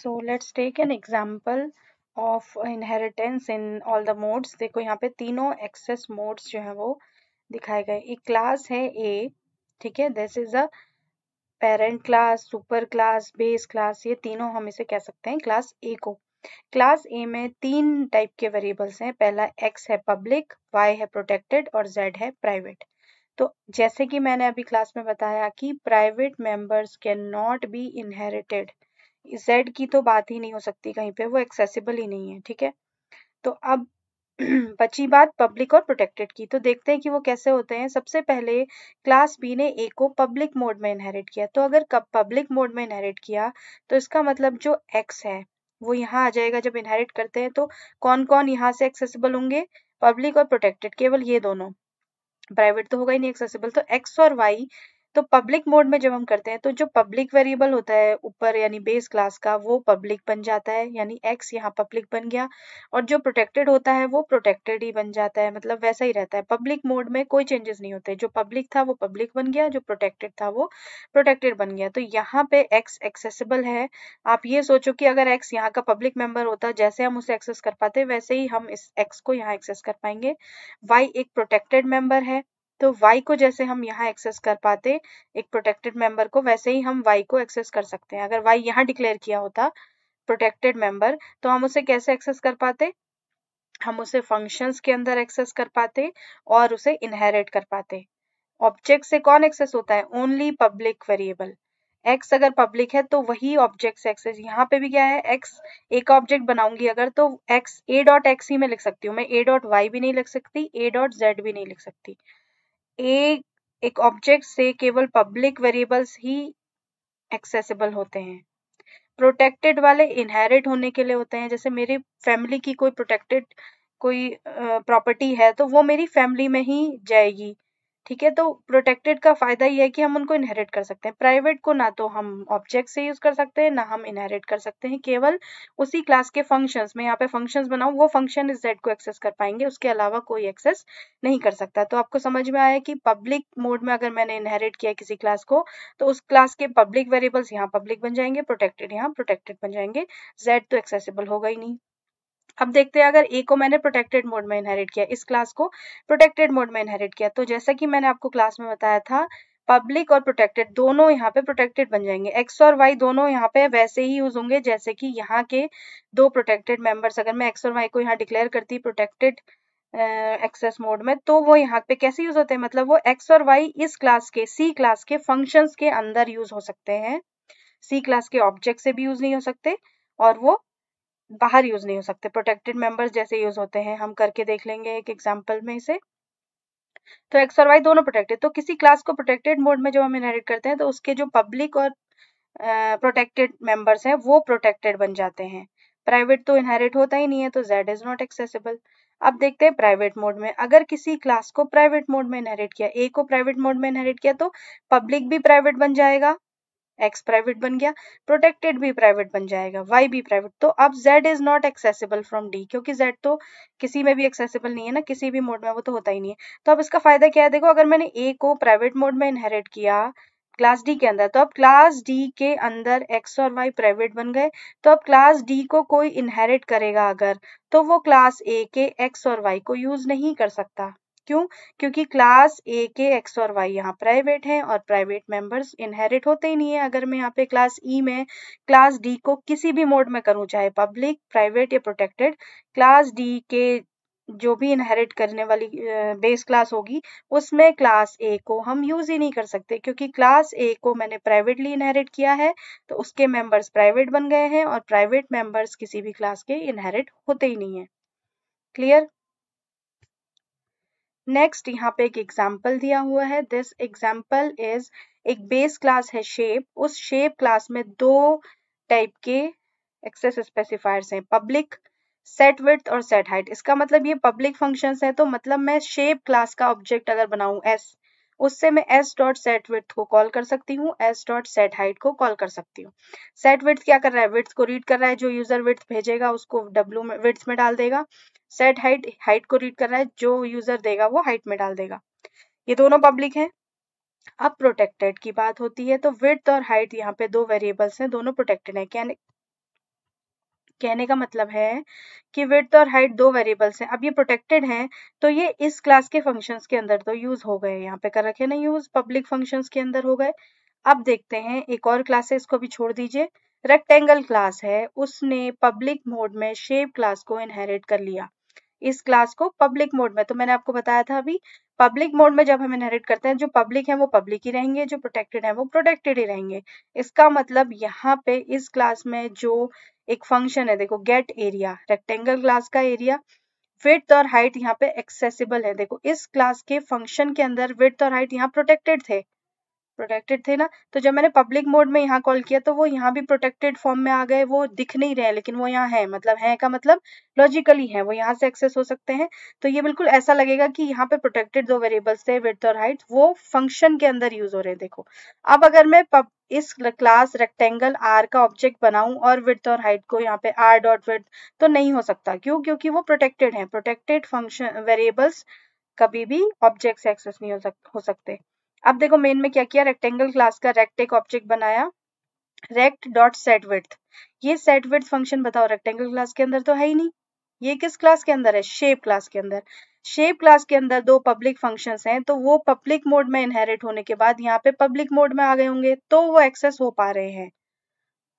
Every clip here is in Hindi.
So let's take an example of inheritance in all the modes. देखो यहाँ पे तीनों एक्सेस मोड्स जो है वो दिखाए गए। एक क्लास है ए, ठीक है, this is a parent class, super class, base class, ये तीनों हम इसे कह सकते हैं क्लास ए को। क्लास ए में तीन टाइप के वेरिएबल्स हैं। पहला एक्स है पब्लिक, वाई है प्रोटेक्टेड और जेड है प्राइवेट। तो जैसे कि मैंने अभी क्लास में बताया कि private members can not be inherited, Z की तो बात ही नहीं हो सकती कहीं पे, वो एक्सेसिबल ही नहीं है, ठीक है। तो अब बची बात पब्लिक और प्रोटेक्टेड की, तो देखते हैं कि वो कैसे होते हैं। सबसे पहले क्लास बी ने ए को पब्लिक मोड में इनहेरिट किया, तो अगर पब्लिक मोड में इनहेरिट किया तो इसका मतलब जो एक्स है वो यहाँ आ जाएगा। जब इनहेरिट करते हैं तो कौन कौन यहाँ से एक्सेसिबल होंगे, पब्लिक और प्रोटेक्टेड, केवल ये दोनों, प्राइवेट तो होगा ही नहीं एक्सेसिबल। तो एक्स और वाई, तो पब्लिक मोड में जब हम करते हैं तो जो पब्लिक वेरिएबल होता है ऊपर यानी बेस क्लास का, वो पब्लिक बन जाता है, यानी एक्स यहाँ पब्लिक बन गया। और जो प्रोटेक्टेड होता है वो प्रोटेक्टेड ही बन जाता है, मतलब वैसा ही रहता है। पब्लिक मोड में कोई चेंजेस नहीं होते, जो पब्लिक था वो पब्लिक बन गया, जो प्रोटेक्टेड था वो प्रोटेक्टेड बन गया। तो यहाँ पे एक्स एक्सेसिबल है। आप ये सोचो कि अगर एक्स यहाँ का पब्लिक मेंबर होता, जैसे हम उसे एक्सेस कर पाते वैसे ही हम इस एक्स को यहाँ एक्सेस कर पाएंगे। वाई एक प्रोटेक्टेड मेंबर है, तो y को जैसे हम यहाँ एक्सेस कर पाते एक प्रोटेक्टेड मेंबर को, वैसे ही हम y को एक्सेस कर सकते हैं। अगर y यहाँ डिक्लेयर किया होता प्रोटेक्टेड मेंबर, तो हम उसे कैसे एक्सेस कर पाते, हम उसे फंक्शंस के अंदर एक्सेस कर पाते और उसे इनहेरिट कर पाते। ऑब्जेक्ट से कौन एक्सेस होता है, ओनली पब्लिक वेरिएबल। x अगर पब्लिक है तो वही ऑब्जेक्ट से एक्सेस, यहाँ पे भी क्या है, x एक ऑब्जेक्ट बनाऊंगी अगर, तो x a डॉट x ही मैं लिख सकती हूँ, मैं a डॉट y भी नहीं लिख सकती, a डॉट z भी नहीं लिख सकती। एक ऑब्जेक्ट से केवल पब्लिक वेरिएबल्स ही एक्सेसिबल होते हैं। प्रोटेक्टेड वाले इनहेरिट होने के लिए होते हैं। जैसे मेरी फैमिली की कोई प्रोटेक्टेड कोई प्रॉपर्टी है तो वो मेरी फैमिली में ही जाएगी, ठीक है। तो प्रोटेक्टेड का फायदा ये है कि हम उनको इनहेरिट कर सकते हैं। प्राइवेट को ना तो हम ऑब्जेक्ट से यूज कर सकते हैं ना हम इनहेरिट कर सकते हैं, केवल उसी क्लास के फंक्शंस में, यहाँ पे फंक्शंस बनाऊं वो फंक्शन इस जेड को एक्सेस कर पाएंगे, उसके अलावा कोई एक्सेस नहीं कर सकता। तो आपको समझ में आया कि पब्लिक मोड में अगर मैंने इनहेरिट किया किसी क्लास को तो उस क्लास के पब्लिक वेरिएबल्स यहाँ पब्लिक बन जाएंगे, प्रोटेक्टेड यहाँ प्रोटेक्टेड बन जाएंगे, जेड तो एक्सेसिबल होगा ही नहीं। अब देखते हैं अगर ए को मैंने प्रोटेक्टेड मोड में इनहेरिट किया, इस क्लास को प्रोटेक्टेड मोड में इनहेरिट किया, तो जैसा कि मैंने आपको क्लास में बताया था पब्लिक और प्रोटेक्टेड दोनों यहाँ पे प्रोटेक्टेड बन जाएंगे। एक्स और वाई दोनों यहाँ पे वैसे ही यूज होंगे जैसे कि यहाँ के दो प्रोटेक्टेड मेंबर्स, अगर मैं एक्स और वाई को यहाँ डिक्लेयर करती प्रोटेक्टेड एक्सेस मोड में, तो वो यहाँ पे कैसे यूज होते हैं, मतलब वो एक्स और वाई इस क्लास के सी क्लास के फंक्शंस के अंदर यूज हो सकते हैं, सी क्लास के ऑब्जेक्ट से भी यूज नहीं हो सकते और वो बाहर यूज नहीं हो सकते। प्रोटेक्टेड मेंबर्स जैसे यूज होते हैं, हम करके देख लेंगे एक एग्जांपल में इसे। तो एक्स और वाई दोनों प्रोटेक्टेड, तो किसी क्लास को प्रोटेक्टेड मोड में जब हम इनहेरिट करते हैं तो उसके जो पब्लिक और प्रोटेक्टेड मेंबर्स हैं वो प्रोटेक्टेड बन जाते हैं। प्राइवेट तो इनहेरिट होता ही नहीं है, तो जेड इज नॉट एक्सेसिबल। अब देखते हैं प्राइवेट मोड में, अगर किसी क्लास को प्राइवेट मोड में इनहेरिट किया, ए को प्राइवेट मोड में इनहेरिट किया, तो पब्लिक भी प्राइवेट बन जाएगा, एक्स प्राइवेट बन गया, प्रोटेक्टेड भी प्राइवेट बन जाएगा, वाई भी प्राइवेट। तो अब Z is not accessible from D, क्योंकि जेड तो किसी में भी एक्सेसिबल नहीं है ना, किसी भी मोड में वो तो होता ही नहीं है। तो अब इसका फायदा क्या है, देखो अगर मैंने ए को प्राइवेट मोड में इनहेरिट किया क्लास डी के अंदर, तो अब क्लास डी के अंदर एक्स और वाई प्राइवेट बन गए, तो अब क्लास डी को कोई इनहेरिट करेगा अगर, तो वो क्लास ए के एक्स और वाई को यूज नहीं कर सकता। क्यों, क्योंकि क्लास ए के एक्स और वाई यहाँ प्राइवेट है और प्राइवेट मेंबर्स इनहेरिट होते ही नहीं है। अगर मैं यहाँ पे क्लास ई में क्लास डी को किसी भी मोड में करूँ, चाहे पब्लिक, प्राइवेट या प्रोटेक्टेड, क्लास डी के जो भी इनहेरिट करने वाली बेस क्लास होगी उसमें क्लास ए को हम यूज ही नहीं कर सकते, क्योंकि क्लास ए को मैंने प्राइवेटली इनहेरिट किया है तो उसके मेंबर्स प्राइवेट बन गए हैं और प्राइवेट मेंबर्स किसी भी क्लास के इनहेरिट होते ही नहीं है। क्लियर। नेक्स्ट यहाँ पे एक एग्जाम्पल दिया हुआ है, दिस एग्जाम्पल इज, एक बेस क्लास है शेप, उस शेप क्लास में दो टाइप के एक्सेस स्पेसिफायर्स हैं, पब्लिक सेट विड्थ और सेट हाइट। इसका मतलब ये पब्लिक फंक्शंस है, तो मतलब मैं शेप क्लास का ऑब्जेक्ट अगर बनाऊं एस, उससे मैं एस डॉट सेट विड्थ को कॉल कर सकती हूँ, एस डॉट सेट हाइट को कॉल कर सकती हूँ। सेट विड्थ क्या कर रहा है, विड्थ को रीड कर रहा है, जो यूजर विड्थ भेजेगा उसको डब्ल्यू में विड्थ में डाल देगा। सेट हाइट हाइट को रीड कर रहा है, जो यूजर देगा वो हाइट में डाल देगा। ये दोनों पब्लिक है। अब प्रोटेक्टेड की बात होती है तो विड्थ और हाइट यहाँ पे दो वेरिएबल्स हैं, दोनों प्रोटेक्टेड है। कहने का मतलब है कि विड्थ और हाइट दो वेरिएबल्स हैं। अब ये प्रोटेक्टेड हैं तो ये इस क्लास के फंक्शंस के अंदर तो यूज हो गए, यहाँ पे कर रखे ना यूज, पब्लिक फंक्शंस के अंदर हो गए। अब देखते हैं एक और क्लास है, इसको भी छोड़ दीजिए। रेक्टेंगल क्लास है, उसने पब्लिक मोड में शेप क्लास को इनहेरिट कर लिया। इस क्लास को पब्लिक मोड में, तो मैंने आपको बताया था अभी, पब्लिक मोड में जब हम इनहेरिट करते हैं, जो पब्लिक है वो पब्लिक ही रहेंगे, जो प्रोटेक्टेड है वो प्रोटेक्टेड ही रहेंगे। इसका मतलब यहाँ पे इस क्लास में जो एक फंक्शन है, देखो गेट एरिया, रेक्टेंगल क्लास का एरिया, विड्थ और हाइट यहाँ पे एक्सेसिबल है। देखो इस क्लास के फंक्शन के अंदर विड्थ और हाइट यहाँ प्रोटेक्टेड थे ना, तो जब मैंने पब्लिक मोड में यहाँ कॉल किया तो वो यहाँ भी प्रोटेक्टेड फॉर्म में आ गए, वो दिख नहीं रहे लेकिन वो यहाँ है, मतलब है का मतलब लॉजिकली है, वो यहाँ से एक्सेस हो सकते हैं। तो ये बिल्कुल ऐसा लगेगा कि यहाँ पे प्रोटेक्टेड दो वेरिएबल्स थे विड्थ और हाइट, वो फंक्शन के अंदर यूज हो रहे हैं। देखो अब अगर मैं इस क्लास रेक्टेंगल आर का ऑब्जेक्ट बनाऊं और विड्थ और हाइट को यहाँ पे आर डॉट विड्थ, तो नहीं हो सकता। क्यों? क्योंकि वो प्रोटेक्टेड है। प्रोटेक्टेड फंक्शन वेरिएबल्स कभी भी ऑब्जेक्ट से एक्सेस नहीं हो सकते। अब देखो मेन में क्या किया, रेक्टेंगल क्लास का रेक्ट एक ऑब्जेक्ट बनाया, रेक्ट डॉट सेट विड्थ। ये सेट विड्थ फंक्शन बताओ रेक्टेंगल क्लास के अंदर तो है ही नहीं, ये किस क्लास के अंदर है? शेप क्लास के अंदर। शेप क्लास के अंदर दो पब्लिक फंक्शंस हैं, तो वो पब्लिक मोड में इनहेरिट होने के बाद यहाँ पे पब्लिक मोड में आ गए होंगे, तो वो एक्सेस हो पा रहे हैं।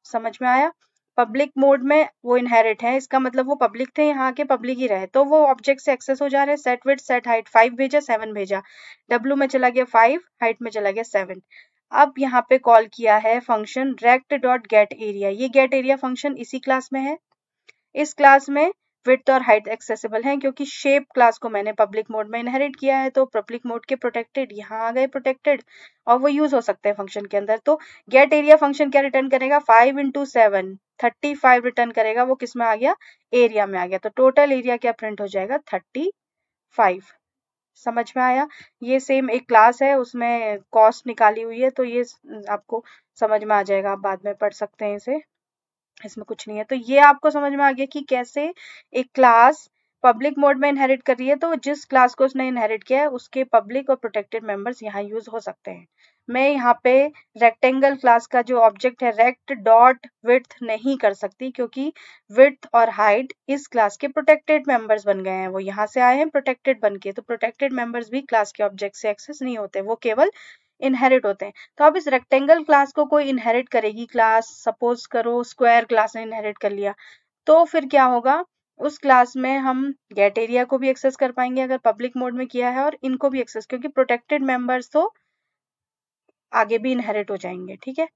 समझ में आया? पब्लिक मोड में वो इनहेरिट है, इसका मतलब वो पब्लिक थे, यहाँ के पब्लिक ही रहे, तो वो ऑब्जेक्ट से एक्सेस हो जा रहे हैं। सेट विड्थ सेट हाइट, 5 भेजा 7 भेजा, डब्ल्यू में चला गया 5, हाइट में चला गया 7। अब यहाँ पे कॉल किया है function rect dot get area. ये गेट एरिया फंक्शन इसी क्लास में है। इस क्लास में विड्थ और हाइट एक्सेसिबल हैं क्योंकि शेप क्लास को मैंने पब्लिक मोड में इनहेरिट किया है, तो पब्लिक मोड के प्रोटेक्टेड यहाँ आ गए प्रोटेक्टेड, और वो यूज हो सकते हैं फंक्शन के अंदर। तो गेट एरिया फंक्शन क्या रिटर्न करेगा? 5 × 7 35 रिटर्न करेगा। वो किस में आ गया? एरिया में आ गया। तो टोटल एरिया क्या प्रिंट हो जाएगा? 35। समझ में आया? ये सेम एक क्लास है, उसमें कॉस्ट निकाली हुई है, तो ये आपको समझ में आ जाएगा, आप बाद में पढ़ सकते हैं इसे, इसमें कुछ नहीं है। तो ये आपको समझ में आ गया कि कैसे एक क्लास पब्लिक मोड में इनहेरिट कर रही है, तो जिस क्लास को उसने इनहेरिट किया है उसके पब्लिक और प्रोटेक्टेड मेंबर्स यहाँ यूज हो सकते हैं। मैं यहाँ पे रेक्टेंगल क्लास का जो ऑब्जेक्ट है रेक्ट डॉट विड्थ नहीं कर सकती, क्योंकि विड्थ और हाइट इस क्लास के प्रोटेक्टेड मेंबर्स बन गए हैं, वो यहाँ से आए हैं प्रोटेक्टेड बन के, तो प्रोटेक्टेड मेंबर्स भी क्लास के ऑब्जेक्ट से एक्सेस नहीं होते, वो केवल इनहेरिट होते हैं। तो अब इस रेक्टेंगल क्लास को कोई इनहेरिट करेगी क्लास, सपोज करो स्क्वायर क्लास ने इनहेरिट कर लिया, तो फिर क्या होगा? उस क्लास में हम गेट एरिया को भी एक्सेस कर पाएंगे अगर पब्लिक मोड में किया है, और इनको भी एक्सेस, क्योंकि प्रोटेक्टेड मेंबर्स तो आगे भी इनहेरिट हो जाएंगे। ठीक है,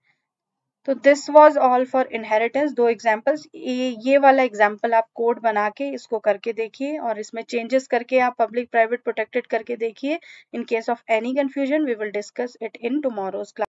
तो this was all for inheritance. दो एग्जांपल्स, ये वाला एग्जांपल आप कोड बना के इसको करके देखिए, और इसमें चेंजेस करके आप पब्लिक प्राइवेट प्रोटेक्टेड करके देखिए। In case of any confusion we will discuss it in tomorrow's class.